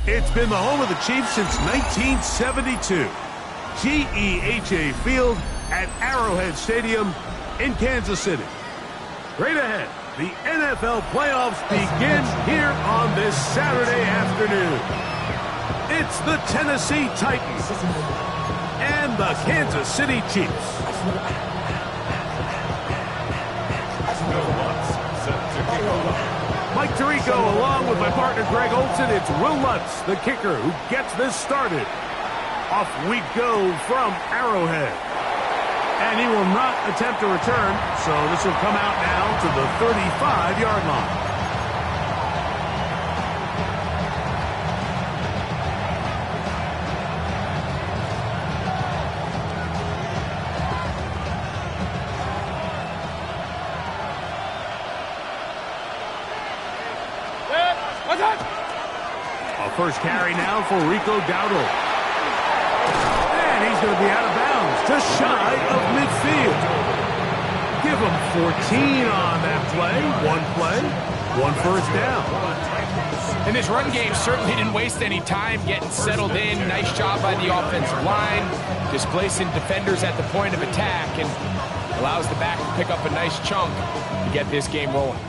It's been the home of the Chiefs since 1972. GEHA Field at Arrowhead Stadium in Kansas City. Straight ahead, the NFL playoffs begin here on this Saturday afternoon. It's the Tennessee Titans and the Kansas City Chiefs. Mike Tirico along with my partner Greg Olson. It's Will Lutz, the kicker, who gets this started. Off we go from Arrowhead. And he will not attempt to return, so this will come out now to the 35-yard line. A first carry now for Rico Dowdle. And he's going to be out of bounds, just shy of midfield. Give him 14 on that play, one first down. And this run game certainly didn't waste any time getting settled in. Nice job by the offensive line, displacing defenders at the point of attack, and allows the back to pick up a nice chunk to get this game rolling.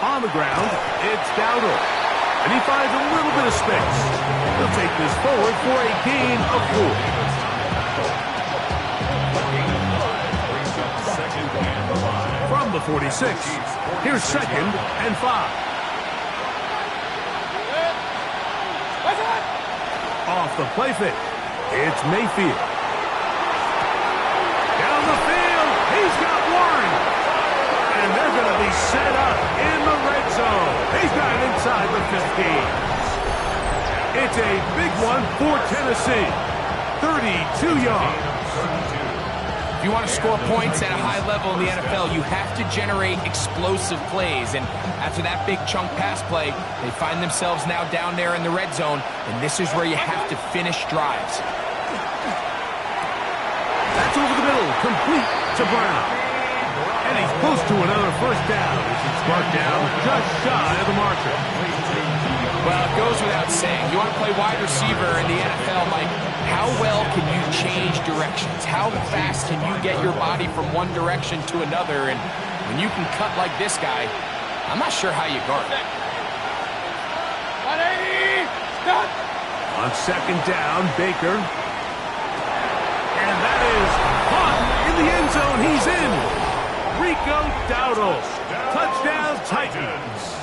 On the ground, it's Dowdle. And he finds a little bit of space. He'll take this forward for a gain of 4. From the 46, here's 2nd and 5. Off the play fake, it's Mayfield. Down the field, he's got Warren. And they're going to be set up in the red zone. He's got it inside the 15. It's a big one for Tennessee. 32 yards. If you want to score points at a high level in the NFL, you have to generate explosive plays. And after that big chunk pass play, they find themselves now down there in the red zone. And this is where you have to finish drives. That's over the middle, complete to Brown. And he's close to another first down. He's marked down just shy of the marker. Well, it goes without saying. You want to play wide receiver in the NFL, Mike, how well can you change directions? How fast can you get your body from one direction to another? And when you can cut like this guy, I'm not sure how you guard it. On 2nd down, Baker. And that is caught in the end zone. He's in. Rico Dowdle. Touchdown, Titans.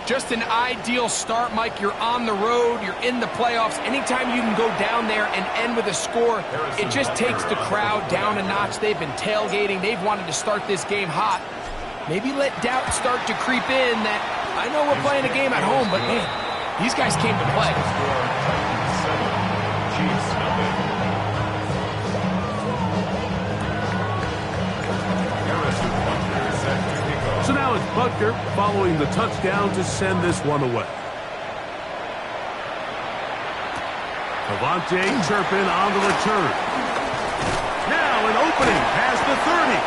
Just an ideal start, Mike. You're on the road. You're in the playoffs. Anytime you can go down there and end with a score, it just takes the crowd down a notch. They've been tailgating. They've wanted to start this game hot. Maybe let doubt start to creep in that, I know we're playing a game at home, but man, these guys came to play. So now it's Butker following the touchdown to send this one away. Devontae Turpin on the return. Now an opening past the 30.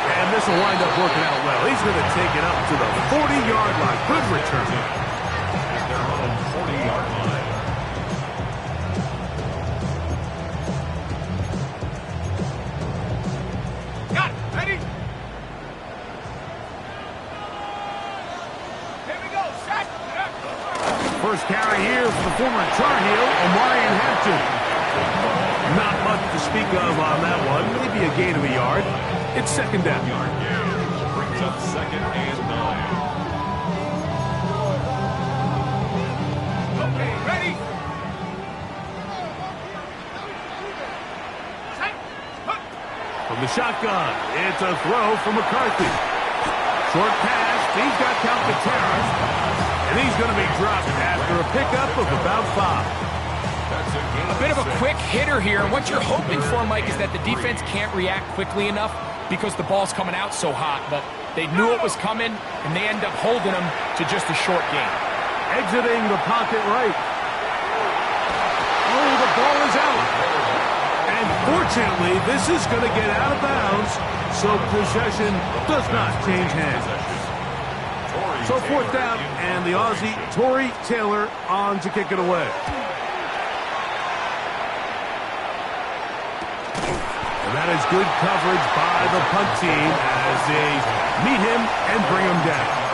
And this will wind up working out well. He's going to take it up to the 40-yard line. Good return. They're on the 40-yard line. Got it. Ready? First carry here for the former Tar Heel, Omarion Hampton. Not much to speak of on that one. Maybe a gain of a yard. It's 2nd down. Brings up 2nd and 9. Okay, ready? From the shotgun, it's a throw from McCarthy. Short pass, he's got Calcaterra. And he's going to be dropped after a pickup of about 5. A bit of a quick hitter here, and what you're hoping for, Mike, is that the defense can't react quickly enough because the ball's coming out so hot. But they knew it was coming, and they end up holding them to just a short gain. Exiting the pocket right. Oh, the ball is out. And fortunately, this is going to get out of bounds, so possession does not change hands. So fourth down, and the Aussie, Tory Taylor, on to kick it away. And that is good coverage by the punt team as they meet him and bring him down.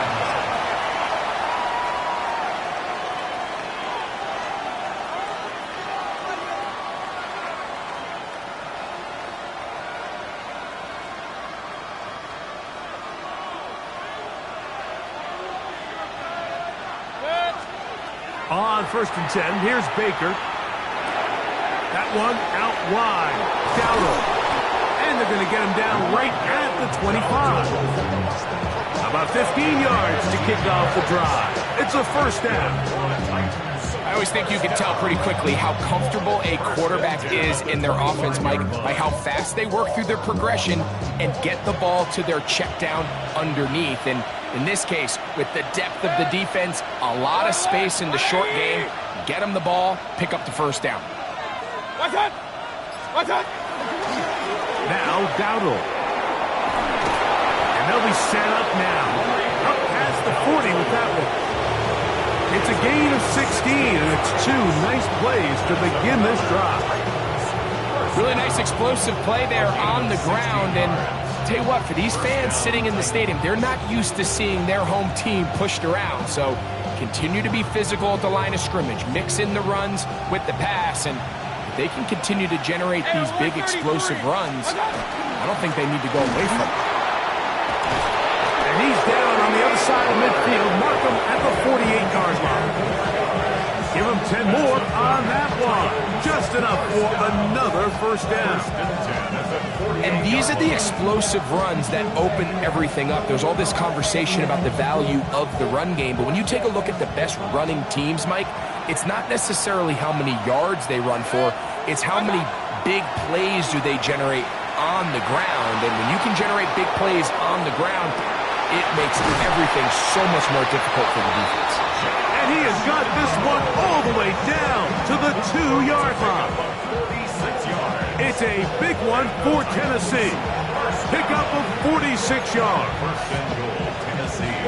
On 1st and 10, here's Baker. That one out wide. Dowdle. And they're going to get him down right at the 25. About 15 yards to kick off the drive. It's a first down. I always think you can tell pretty quickly how comfortable a quarterback is in their offense, Mike, by how fast they work through their progression and get the ball to their check down underneath. And in this case, with the depth of the defense, a lot of space in the short game, get them the ball, pick up the first down. Watch it! Watch it! Now Dowdle. And they'll be set up now. Up past the 40 with that one. It's a gain of 16, and it's 2 nice plays to begin this drive. Really nice explosive play there on the ground. And tell you what, for these fans sitting in the stadium, they're not used to seeing their home team pushed around. So continue to be physical at the line of scrimmage. Mix in the runs with the pass. And if they can continue to generate these big explosive runs, I don't think they need to go away from it. And he's down on the other side of midfield. Mark him at the 48-yard line. Give him 10 more on that one. Just enough for another first down. And these are the explosive runs that open everything up. There's all this conversation about the value of the run game, but when you take a look at the best running teams, Mike, it's not necessarily how many yards they run for, it's how many big plays do they generate on the ground. And when you can generate big plays on the ground, it makes everything so much more difficult for the defense. And he has got this one all the way down to the 2-yard line. It's a big one for Tennessee. Pickup of 46 yards. First and goal, Tennessee.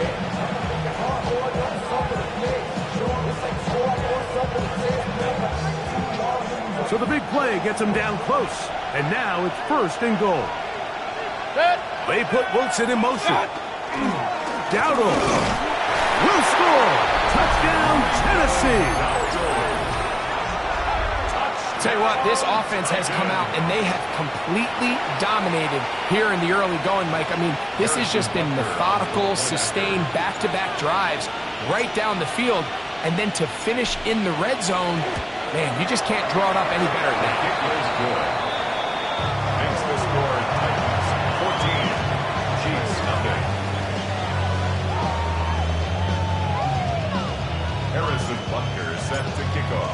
So the big play gets him down close. And now it's first and goal. They put Wilson in motion. Dowdle will score. Touchdown, Tennessee. Tell you what, this offense has come out and they have completely dominated here in the early going, Mike. I mean, this has just been methodical, sustained, back-to-back drives right down the field. And then to finish in the red zone, man, you just can't draw it up any better than that. Makes the score Titans 14, Chiefs nothing. Harrison Butker set to kick off.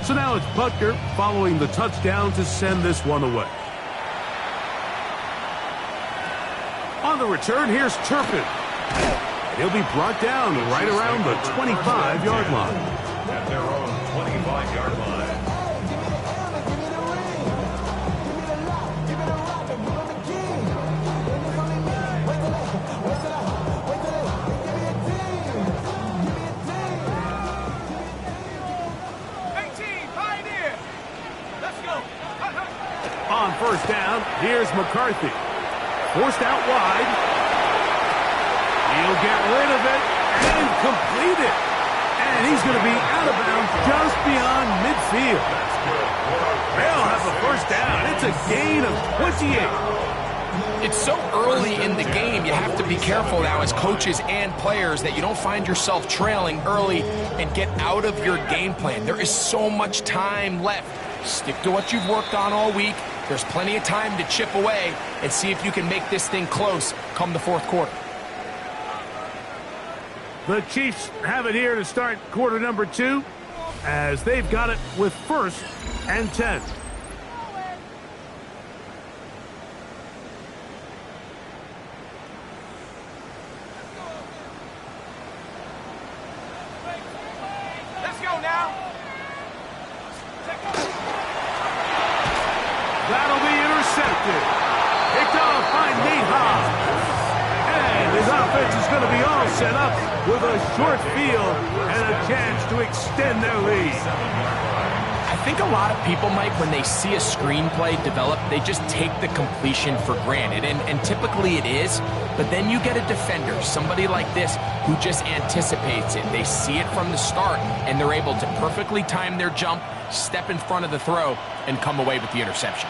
So now it's Butker following the touchdown to send this one away. On the return, here's Turpin. He'll be brought down right around the 25-yard line. At their own 25-yard line. On first down, here's McCarthy. Forced out wide. He'll get rid of it and complete it. And he's going to be out of bounds just beyond midfield. They'll have the first down. It's a gain of 28. It's so early in the game, you have to be careful now as coaches and players that you don't find yourself trailing early and get out of your game plan. There is so much time left. Stick to what you've worked on all week. There's plenty of time to chip away and see if you can make this thing close come the fourth quarter. The Chiefs have it here to start quarter number 2 as they've got it with first and 10. defense is going to be all set up with a short field and a chance to extend their lead. I think a lot of people, Mike, when they see a screenplay develop, they just take the completion for granted, and typically it is, but then you get a defender, somebody like this, who just anticipates it. They see it from the start, and they're able to perfectly time their jump, step in front of the throw, and come away with the interception.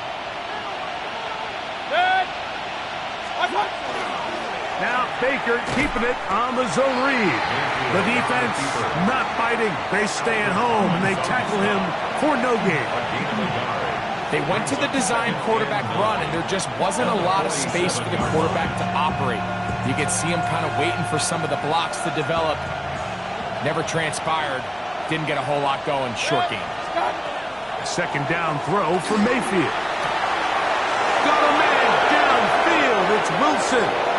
Now Baker keeping it on the zone read. The defense not fighting. They stay at home and they tackle him for no gain. They went to the design quarterback run, and there just wasn't a lot of space for the quarterback to operate. You could see him kind of waiting for some of the blocks to develop. Never transpired. Didn't get a whole lot going. Short game. Second down throw for Mayfield. Got a man downfield. It's Wilson.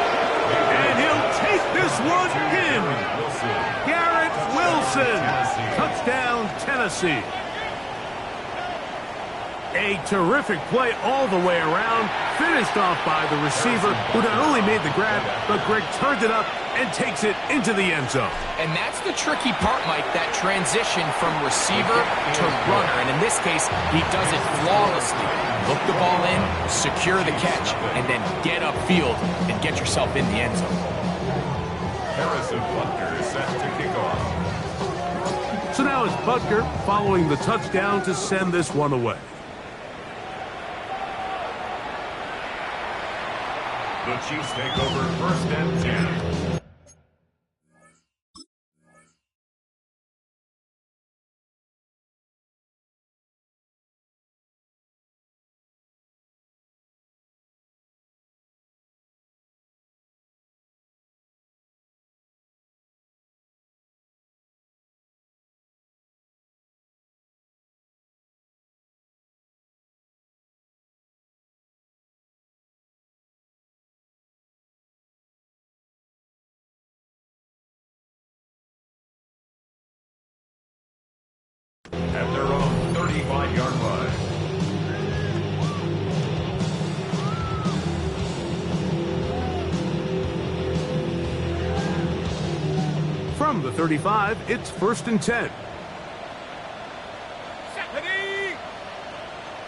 And he'll take this one in. Garrett Wilson. Touchdown, Tennessee. A terrific play all the way around. Finished off by the receiver, who not only made the grab, but Greg turned it up and takes it into the end zone. And that's the tricky part, Mike, that transition from receiver to runner. And in this case, he does it flawlessly. Look the ball in, secure the catch, and then get upfield and get yourself in the end zone. Harrison Butker is set to kick off. So now it's Butker following the touchdown to send this one away. The Chiefs take over first and 10. At their own 35-yard line. From the 35, it's first and 10.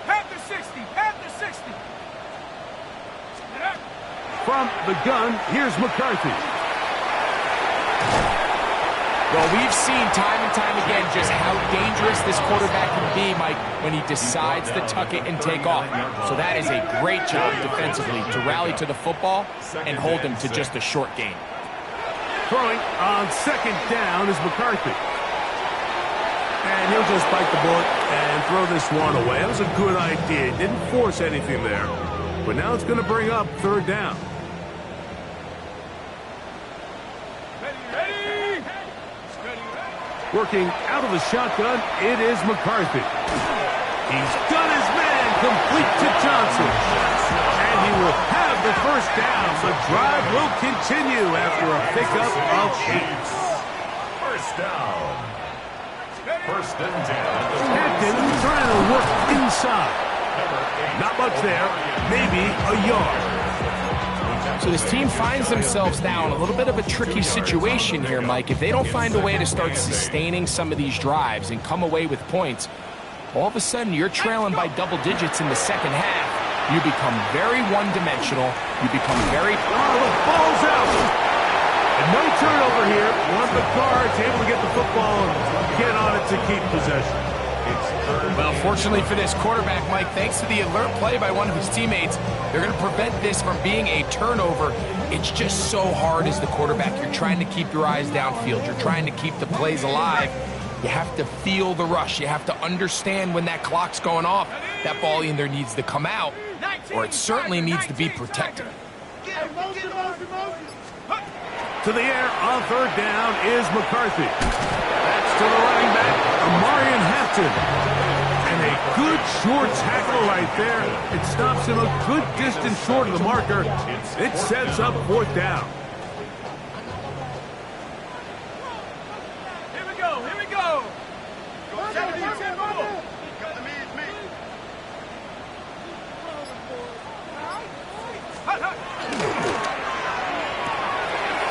Pat the 60, pat the 60. From the gun, here's McCarthy. Well, we've seen time and time again just how dangerous this quarterback can be, Mike, when he decides to tuck it and take off. So that is a great job defensively to rally to the football and hold him to just a short gain. Throwing on second down is McCarthy. And he'll just bite the bullet and throw this one away. That was a good idea. Didn't force anything there. But now it's going to bring up third down. Working out of the shotgun, it is McCarthy. He's got his man complete to Johnson. And he will have the first down. The drive will continue after a pickup of 8. First down. First and 10. Captain trying to work inside. Not much there. Maybe a yard. So this team finds themselves now in a little bit of a tricky situation here, Mike. If they don't find a way to start sustaining some of these drives and come away with points, all of a sudden you're trailing by double digits in the second half. You become very one-dimensional. You become very... Oh, the ball's out. And no turnover here. One of the guards able to get the football and get on it to keep possession. Well, fortunately for this quarterback, Mike, thanks to the alert play by one of his teammates, they're going to prevent this from being a turnover. It's just so hard as the quarterback. You're trying to keep your eyes downfield. You're trying to keep the plays alive. You have to feel the rush. You have to understand when that clock's going off. That ball either needs to come out, or it certainly needs to be protected. To the air on third down is McCarthy. That's to the running back, Amarian Hampton. And a good short tackle right there. It stops him a good distance short of the marker. It sets up fourth down. Here we go, here we go.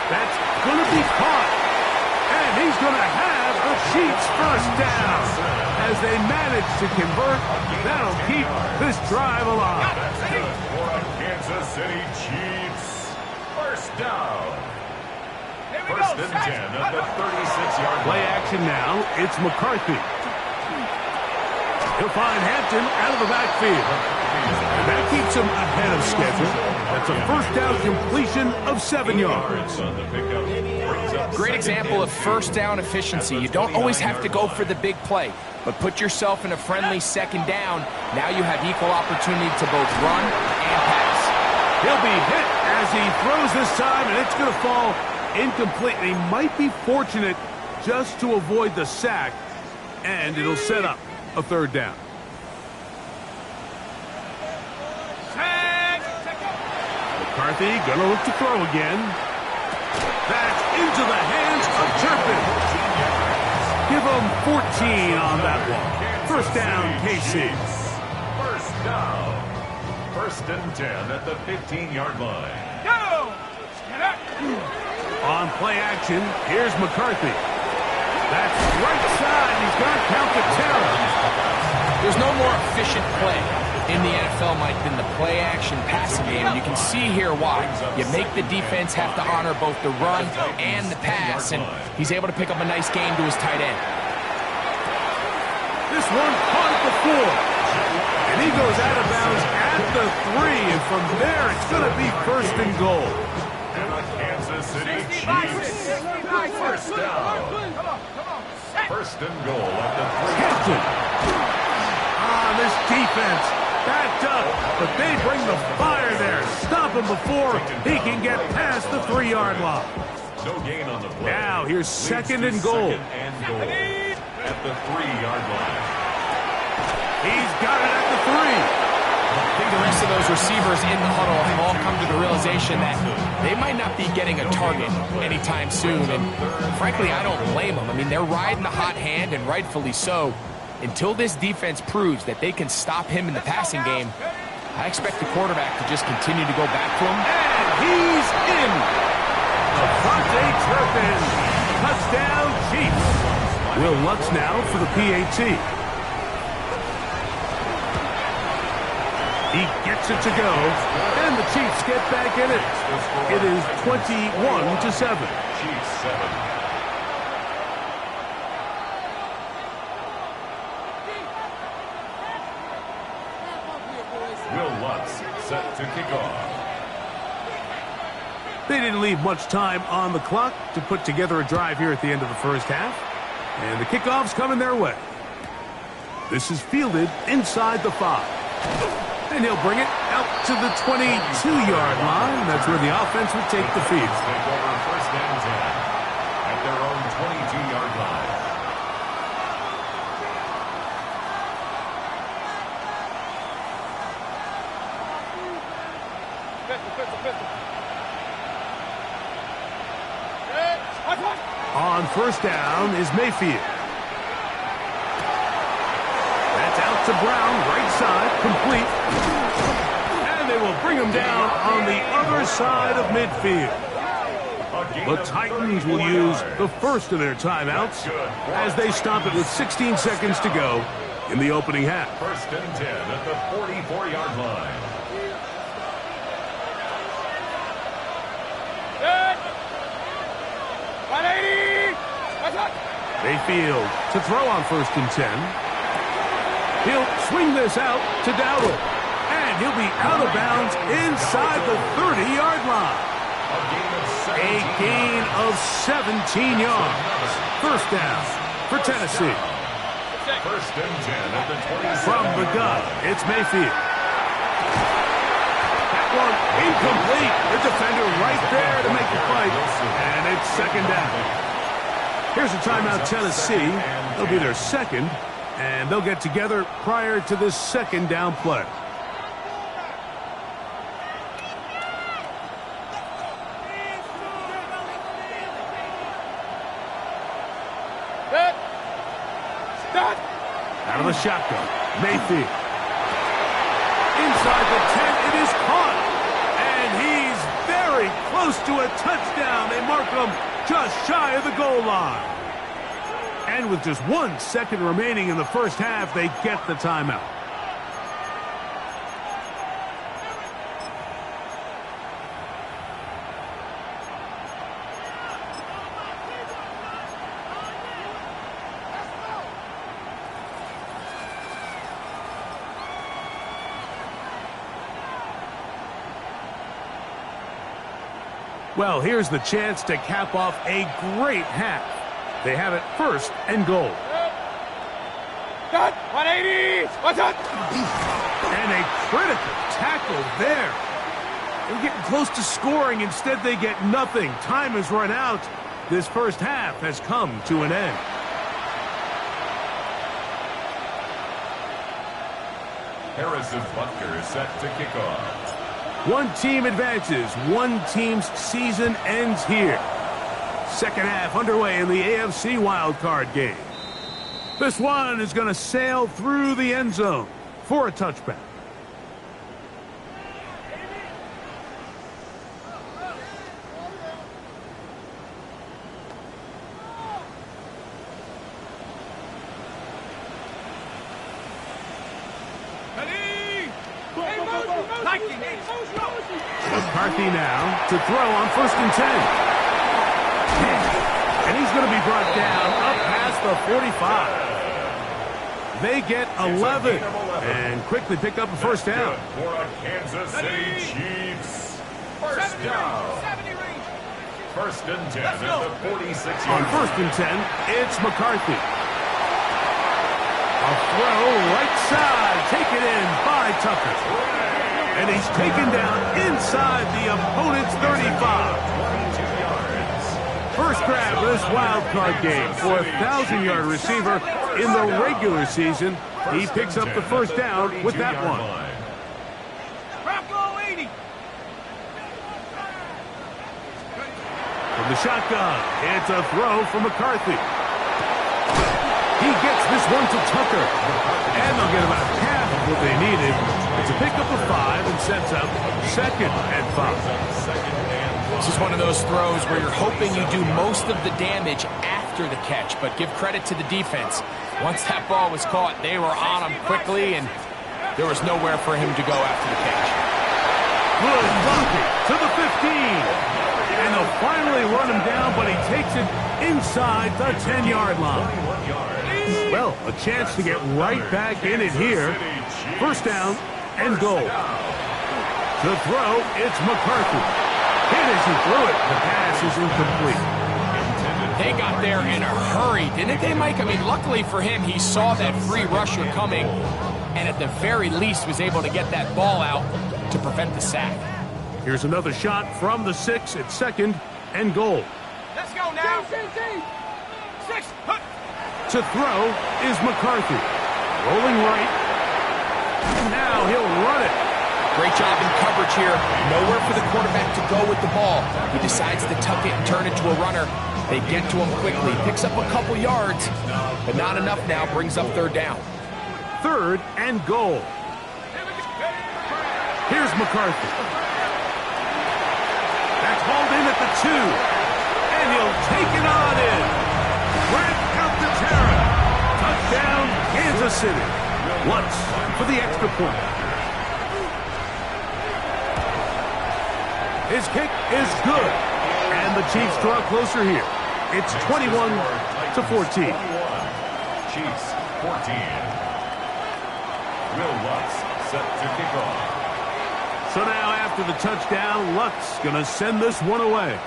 That's caught. And he's going to have a Chiefs first down. As they manage to convert, that'll keep this drive alive. For a Kansas City Chiefs first down. First and 10 at the 36-yard line. Play action now. It's McCarthy. He'll find Hampton out of the backfield. And that keeps him ahead of schedule. That's a first down completion of 7 yards. Great example of first down efficiency. You don't always have to go for the big play, but put yourself in a friendly second down. Now you have equal opportunity to both run and pass. He'll be hit as he throws this time, and it's going to fall incomplete. He might be fortunate just to avoid the sack, and it'll set up a third down. McCarthy gonna look to throw again. That's into the hands of Turpin. Give him 14 on that one. First down, KC. First down. First and 10 at the 15-yard line. Go! On play action, here's McCarthy. That's right side. He's got to count the terror. There's no more efficient play in the NFL, Mike, than the play-action passing game. And you can see here why. You make the defense have to honor both the run and the pass, and he's able to pick up a nice gain to his tight end. This one caught at the 4. And he goes out of bounds at the 3. And from there, it's going to be first and goal. And a Kansas City Chiefs first down. First and goal at the 3. Hampton. This defense backed up, but they bring the fire there. Stop him before he can get past the 3-yard line. No gain on the play. Now here's second and goal. Second and goal at the 3-yard line. He's got it at the 3. I think the rest of those receivers in the huddle have all come to the realization that they might not be getting a target anytime soon. And frankly, I don't blame them. I mean, they're riding the hot hand, and rightfully so. Until this defense proves that they can stop him in the passing game, I expect the quarterback to just continue to go back to him. And he's in. Devontae Turpin. Touchdown, Chiefs. Will Lutz now for the PAT. He gets it to go, and the Chiefs get back in it. It is 21-7. Chiefs 7. Set to kick off. They didn't leave much time on the clock to put together a drive here at the end of the first half. And the kickoff's coming their way. This is fielded inside the 5. And he'll bring it out to the 22-yard line. That's where the offense will take the field. Take over first and 10 at their own 22-yard line. On first down is Mayfield. That's out to Brown, right side, complete. And they will bring him down on the other side of midfield. The Titans will use the first of their timeouts as they stop it with 16 seconds to go in the opening half. First and 10 at the 44-yard line. Mayfield to throw on first and 10. He'll swing this out to Dowdle. And he'll be out of bounds inside the 30-yard line. A gain of 17 yards. First down for Tennessee. First and 10 at the 27. From the gun, it's Mayfield. That one incomplete. The defender right there to make the fight. And it's second down. Here's a timeout, Tennessee. They'll be their second, and they'll get together prior to this second down play. Out of the shotgun, Mayfield. Inside the 10, it is caught. And he's very close to a touchdown. They mark them just shy of the goal line. And with just 1 second remaining in the first half, they get the timeout. Well, here's the chance to cap off a great half. They have it 1st and goal. 180! What's up? And a critical tackle there. They're getting close to scoring. Instead, they get nothing. Time has run out. This first half has come to an end. Harrison Butker is set to kick off. One team advances. One team's season ends here. Second half underway in the AFC wildcard game. This one is going to sail through the end zone for a touchback. McCarthy now to throw on 1st and 10. And he's going to be brought down up past the 45. They get 11 and quickly pick up a first down. For a Kansas City Chiefs. First down. 1st and 10 at the 46. On 1st and 10, it's McCarthy. A throw right side, taken in by Tucker. And he's taken down inside the opponent's 35. First grab of this wild card game for a 1,000-yard receiver in the regular season. He picks up the first down with that one. From the shotgun, it's a throw from McCarthy. He gets this one to Tucker. And they'll get about half of what they needed. It's a pickup of 5 and sets up 2nd and 5. This is one of those throws where you're hoping you do most of the damage after the catch, but give credit to the defense. Once that ball was caught, they were on him quickly, and there was nowhere for him to go after the catch. Good blocking to the 15. And they'll finally run him down, but he takes it inside the 10-yard line. Well, a chance to get right back in it here. First down and goal. To throw, it's McCarthy. Hit as he threw it. The pass is incomplete. They got there in a hurry, didn't they, Mike? I mean, luckily for him, he saw that free rusher coming, and at the very least was able to get that ball out to prevent the sack. Here's another shot from the 6 at 2nd and goal. Let's go now. 6. To throw is McCarthy. Rolling right. Now he'll run it. Great job in coverage here. Nowhere for the quarterback to go with the ball. He decides to tuck it and turn it to a runner. They get to him quickly. Picks up a couple yards, but not enough now. Brings up 3rd down. 3rd and goal. Here's McCarthy. That's hauled in at the 2. And he'll take it on in. Grant out to Terra. Touchdown, Kansas City. Lutz for the extra point. His kick is good. And the Chiefs draw closer here. It's 21-14. Chiefs 14. Will Lutz set to kick off. So now after the touchdown, Lutz going to send this one away.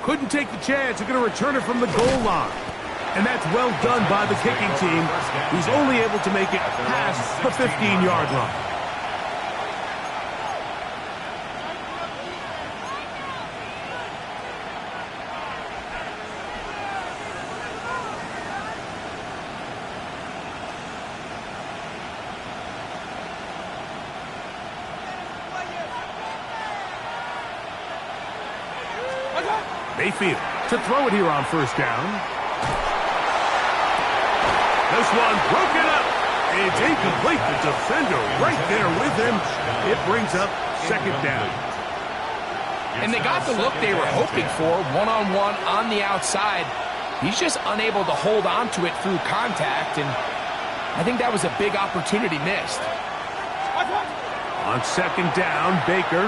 Couldn't take the chance. They're going to return it from the goal line. And that's well done by the kicking team. He's only able to make it past the 15-yard line. Mayfield to throw it here on 1st down. This one broken up It's incomplete. The defender right there with him. It brings up second down. And they got the look they were hoping for, one-on-one on the outside. He's just unable to hold on to it through contact, and I think that was a big opportunity missed. On second down, Baker.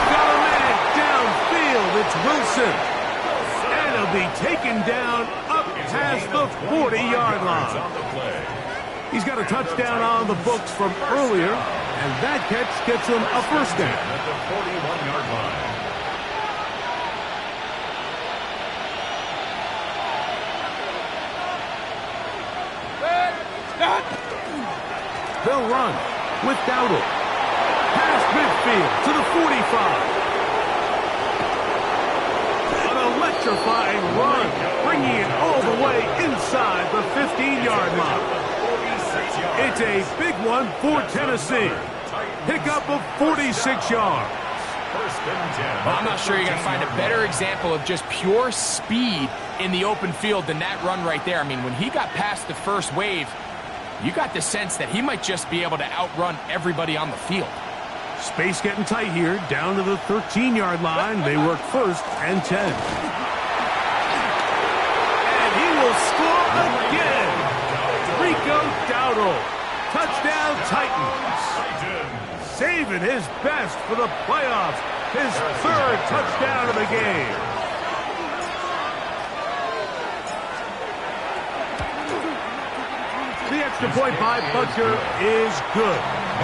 Got a man downfield. It's Wilson. And he'll be taken down up past the 40-yard line. He's got a touchdown on the books from earlier, and that catch gets him a first down. At the 41-yard line. They'll run with Dowdle. Past midfield to the 45. An electrifying run, bringing it all the way inside the 15-yard line. It's a big one for Tennessee. Pickup of 46 yards. Well, I'm not sure you're going to find a better example of just pure speed in the open field than that run right there. I mean, when he got past the first wave, you got the sense that he might just be able to outrun everybody on the field. Space getting tight here, down to the 13-yard line. They work first and 10. And he will score again. Rico Dowdle. Touchdown Titans. Saving his best for the playoffs. His third touchdown of the game. The extra point by Butker is good.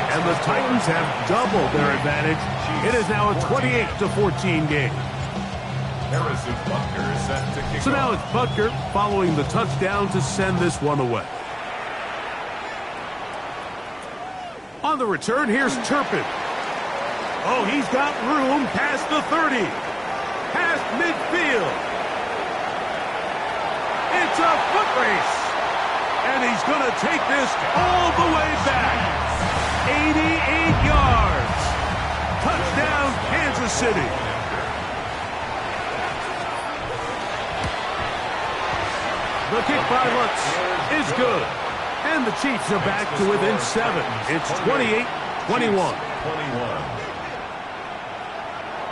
And the Titans have doubled their advantage. It is now a 28-14 game. Harrison Butker is set to kick So now off. it's Butker following the touchdown to send this one away. On the return, here's Turpin. Oh, he's got room past the 30. Past midfield. It's a foot race. And he's going to take this all the way back. 88 yards. Touchdown, Kansas City. The kick by Lutz is good. And the Chiefs are back to within 7. It's 28-21.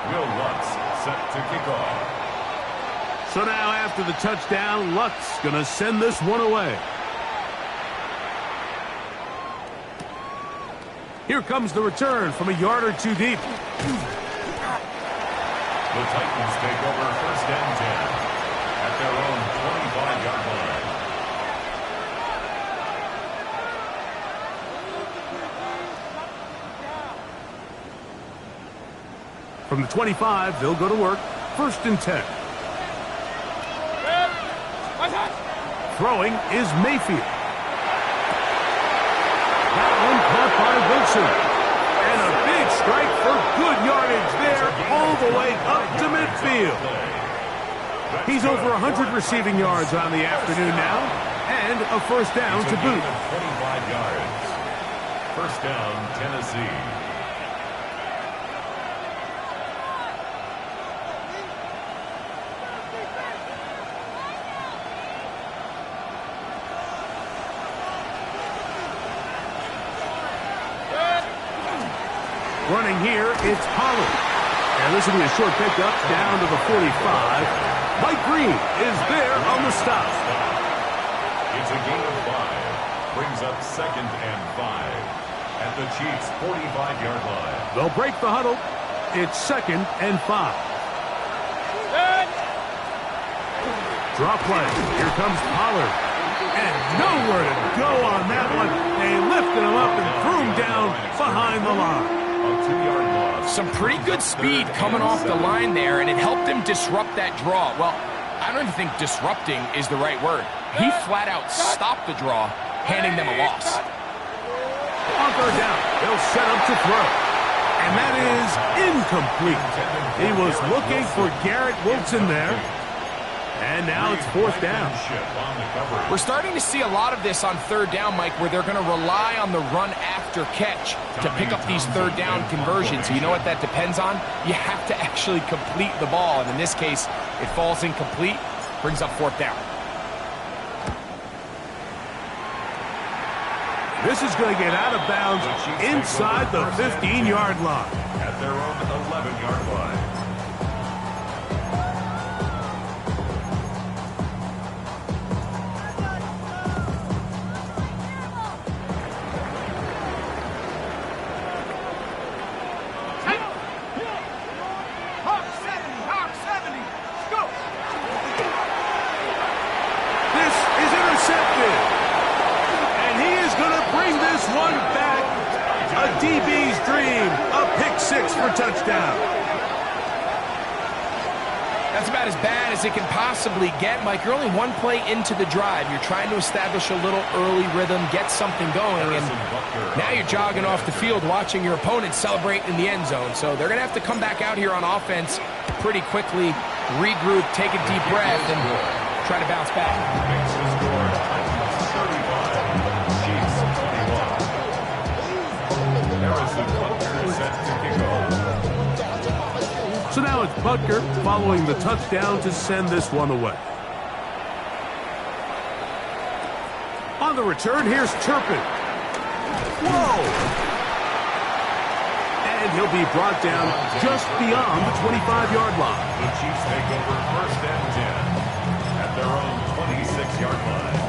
Will Lutz set to kick off. So now after the touchdown, Lutz going to send this one away. Here comes the return from a yard or two deep. The Titans take over first and 10 at their own 25-yard line. From the 25, they'll go to work. First and 10. Throwing is Mayfield. That one caught by Wilson. And a big strike for good yardage there all the way up to midfield. He's over 100 receiving yards on the afternoon now. And a first down to boot. 25 yards. First down, Tennessee. Running here, it's Pollard. And this will be a short pickup down to the 45. Mike Green is there on the stop. It's a gain of 5. Brings up second and 5 at the Chiefs' 45-yard line. They'll break the huddle. It's second and 5. Drop play. Here comes Pollard. And nowhere to go on that one. They lifted him up and threw him down behind the line. Some pretty good speed coming off the line there, and it helped him disrupt that draw. Well, I don't even think disrupting is the right word. He flat out stopped the draw, handing them a loss. On third down, they'll set up to throw. And that is incomplete. He was looking for Garrett Wilson there. And now it's fourth down. We're starting to see a lot of this on third down, Mike, where they're going to rely on the run after catch to pick up these third down conversions. You know what that depends on? You have to actually complete the ball. And in this case, it falls incomplete, brings up fourth down. This is going to get out of bounds inside the 15-yard line. At their own 11-yard line. DB's dream, a pick six for touchdown. That's about as bad as it can possibly get, Mike. You're only one play into the drive. You're trying to establish a little early rhythm, get something going, and now you're jogging off the field watching your opponent celebrate in the end zone. So they're going to have to come back out here on offense pretty quickly, regroup, take a deep breath, and try to bounce back. So now it's Butker following the touchdown to send this one away. On the return, here's Turpin. Whoa! And he'll be brought down just beyond the 25-yard line. The Chiefs take over 1st and 10 at their own 26-yard line.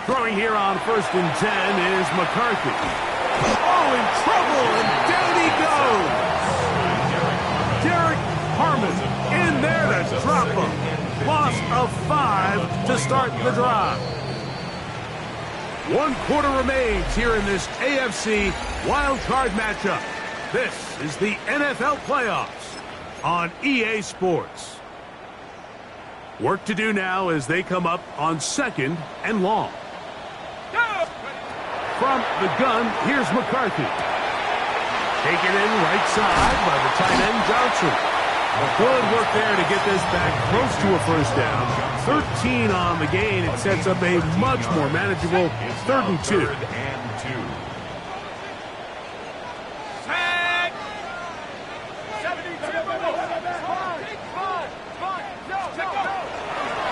Throwing here on 1st and 10 is McCarthy. Oh, in trouble, and down he goes. Derek Harmon in there to drop him. Loss of 5 to start the drive. 1 quarter remains here in this AFC wildcard matchup. This is the NFL playoffs on EA Sports. Work to do now as they come up on 2nd and long. From the gun, here's McCarthy. Taken in right side by the tight end, Johnson. Good work there to get this back close to a 1st down. 13 on the gain. It sets up a much more manageable 3rd and 2.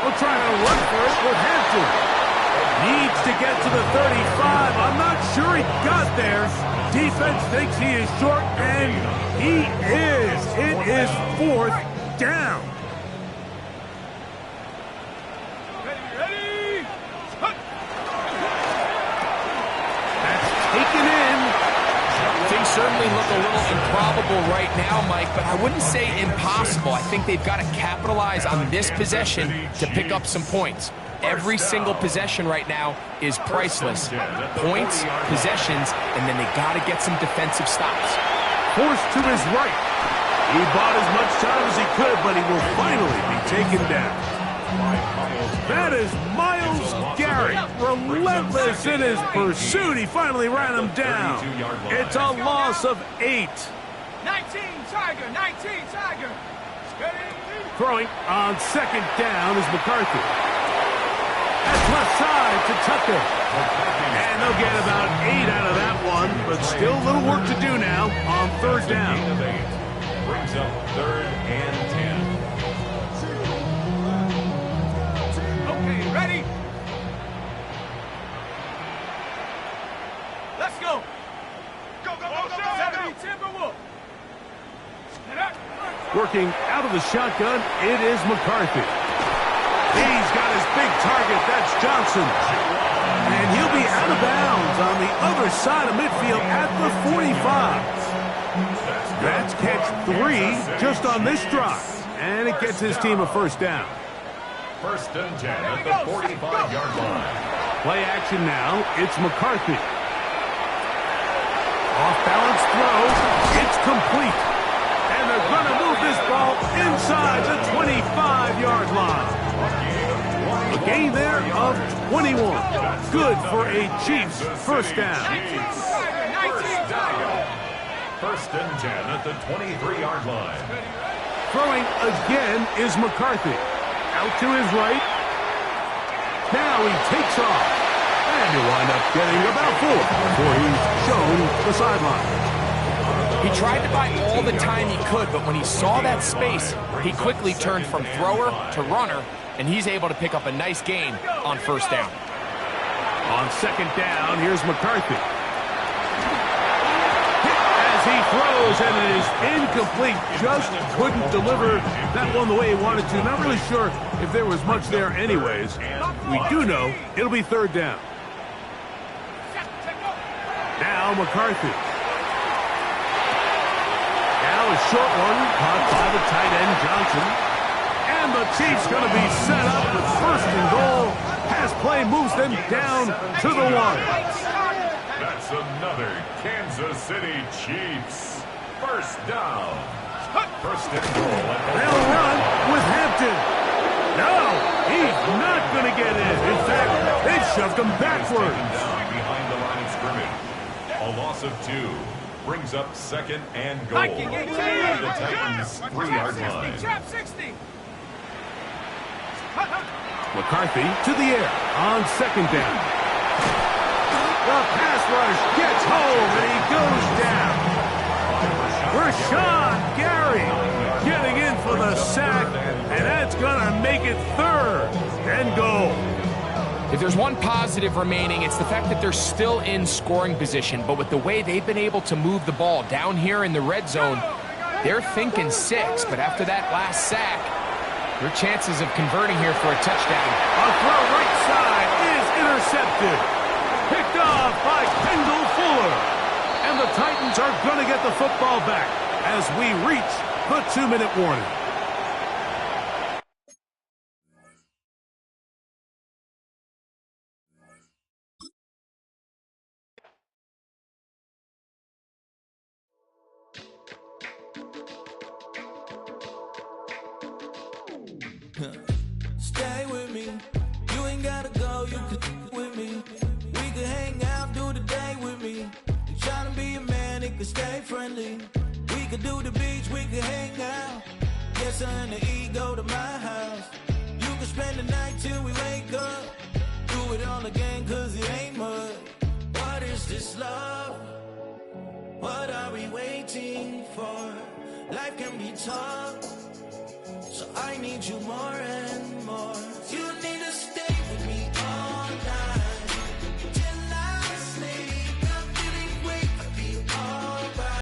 We'll try to run for it with Hampton. Needs to get to the 35. I'm not sure he got there. Defense thinks he is short, and he is. It is 4th down. Ready. That's taken in. Things certainly look a little improbable right now, Mike, but I wouldn't say impossible. I think they've got to capitalize on this possession to pick up some points. Every single possession right now is priceless. Points, possessions, and then they got to get some defensive stops. Forced to his right. He bought as much time as he could, but he will finally be taken down. That is Myles Garrett, relentless in his pursuit. He finally ran him down. It's a loss of 8. 19 Tiger, 19 Tiger. Throwing on 2nd down is McCarthy. That's left side to Tucker. And they'll get about 8 out of that one, but still a little work to do now on 3rd down. Brings up 3rd and 10. Okay, ready? Let's go. Go, go, go, go, go. 70 Timberwolf. Working out of the shotgun, it is McCarthy. He's got his big target. That's Johnson. And he'll be out of bounds on the other side of midfield at the 45. That's catch 3 just on this drive. And it gets his team a 1st down. 1st and 10 at the 45-yard line. Play action now. It's McCarthy. Off-balance throw. It's complete. And they're going to move this ball inside the 25-yard line. A gain there of 21. Good for a Chiefs 1st down. 1st and 10 at the 23-yard line. Throwing again is McCarthy. Out to his right. Now he takes off. And he'll wind up getting about 4 before he's shown the sideline. He tried to buy all the time he could, but when he saw that space, he quickly turned from thrower to runner, and he's able to pick up a nice gain on first down. On second down, here's McCarthy. As he throws, and it is incomplete. Just couldn't deliver that one the way he wanted to. Not really sure if there was much there anyways. We do know it'll be third down. Now McCarthy. Now a short one caught by the tight end Johnson. And the Chiefs going to be set up with first and goal. Pass play moves them down to the 1. That's another Kansas City Chiefs first down. First and goal. They'll run with Hampton. No, he's not going to get in. In fact, they shoved him backwards. Behind the line of scrimmage. A loss of 2 brings up second and goal. At the Titans' 3-yard line. McCarthy to the air on second down. The pass rush gets home and he goes down. Rashawn Gary getting in for the sack, and that's going to make it third and goal. If there's one positive remaining, it's the fact that they're still in scoring position, but with the way they've been able to move the ball down here in the red zone, they're thinking 6, but after that last sack, their chances of converting here for a touchdown. A throw right side is intercepted. Picked off by Kendall Fuller. And the Titans are going to get the football back as we reach the 2-minute warning. Stay with me. You ain't gotta go, you can with me. We could hang out, do the day with me. You tryna be a man, it could stay friendly. We could do the beach, we could hang out. Get something to eat, go to my house. You could spend the night till we wake up. Do it all again, cause it ain't much. What is this love? What are we waiting for? Life can be tough, so I need you more and more.